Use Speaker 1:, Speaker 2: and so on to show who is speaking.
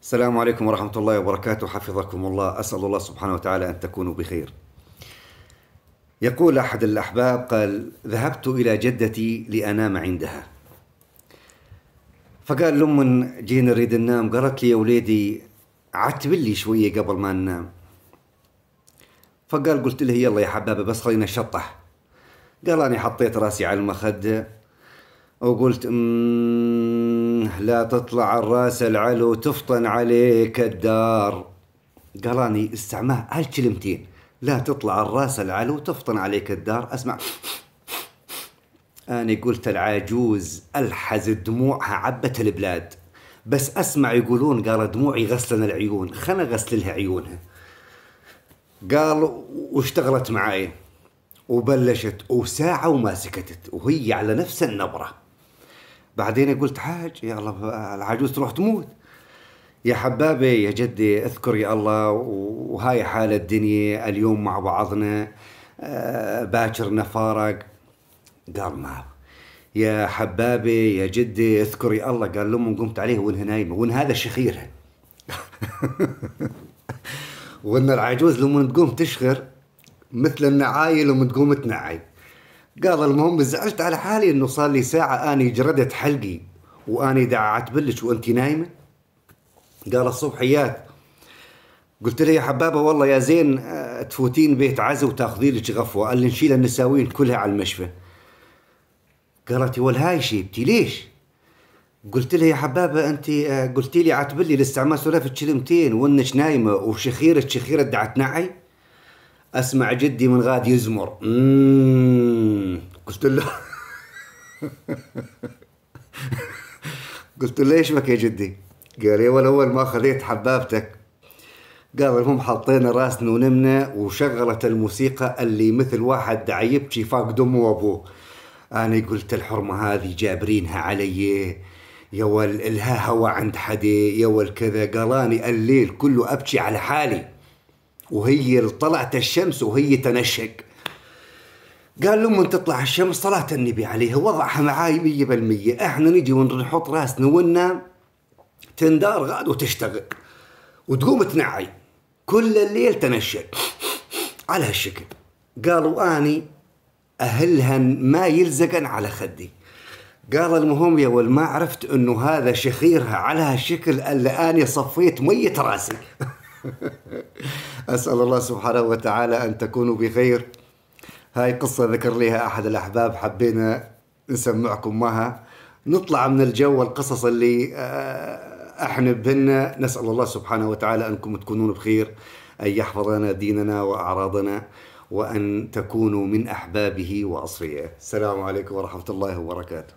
Speaker 1: السلام عليكم ورحمة الله وبركاته، حفظكم الله. أسأل الله سبحانه وتعالى أن تكونوا بخير. يقول أحد الأحباب قال: ذهبت إلى جدتي لأنام عندها، فقال لما جينا نريد ننام قالت لي: يا وليدي عتب لي شوية قبل ما ننام. قلت له: يلا يا حبابة بس خلينا نشطح. قال: أنا حطيت راسي على المخدة وقلت: لا تطلع الراس العلو تفطن عليك الدار. قال: أني استعماه هالكلمتين، لا تطلع الراس العلو تفطن عليك الدار. أسمع، أنا قلت العاجوز ألحز دموعها عبت البلاد، بس أسمع يقولون قال دموعي غسلن العيون، خنا غسل لها عيونها. قال: واشتغلت معاي وبلشت وساعة وما سكتت وهي على نفس النبرة. بعدين قلت: حاج يا الله العجوز تروح تموت. يا حبابي يا جدي اذكر يا الله، وهاي حال الدنيا، اليوم مع بعضنا باكر نفارق. قال: ما يا حبابي يا جدي اذكر يا الله. قال: لما قمت عليه وانها نايمه وان هذا شخيرها. وان العجوز لما تقوم تشخر مثل النعايل لما تقوم تنعي. قال: المهم زعلت على حالي انه صار لي ساعه اني جردت حلقي واني دعت بلش وانتي نايمه. قال: الصبحيات. قلت له: يا حبابه والله يا زين تفوتين بيت عزا وتاخذي لك غفوه، قال لي: نشيل النساوين كلها على المشفى. قالت: والهاي شيبتي ليش؟ قلت لها: يا حبابه انت قلتي لي عتبلي الاستعمال سولف كلمتين وانك نايمه وشخيرك شخيره دعت نعي. اسمع جدي من غاد يزمر. قلت له قلت له: ليش بك يا جدي؟ قال: يا ولا اول ما خذيت حبابتك. قال: المهم حطينا راسنا ونمنا وشغلت الموسيقى اللي مثل واحد دا يبكي فاق دمه وابوه. انا قلت الحرمه هذه جابرينها علي، يا ول الها هوا عند حدي، يا ول كذا. قال: اني الليل كله ابكي على حالي وهي طلعت الشمس وهي تنشق. قال: لما تطلع الشمس صلاة النبي عليها وضعها معاي 100%، احنا نجي ونحط راسنا وننام تندار غاد وتشتغل وتقوم تنعي كل الليل تنشق على هالشكل. قالوا: اني اهلهن ما يلزقن على خدي. قال: المهم يا ول ما عرفت انه هذا شخيرها على هالشكل الا اني صفيت مية راسي. اسال الله سبحانه وتعالى ان تكونوا بخير. هاي قصة ذكر ليها احد الاحباب، حبينا نسمعكم معها نطلع من الجو القصص اللي احنا بهن. نسأل الله سبحانه وتعالى انكم تكونون بخير، ان يحفظ لنا ديننا واعراضنا، وان تكونوا من احبابه واصفيائه. السلام عليكم ورحمة الله وبركاته.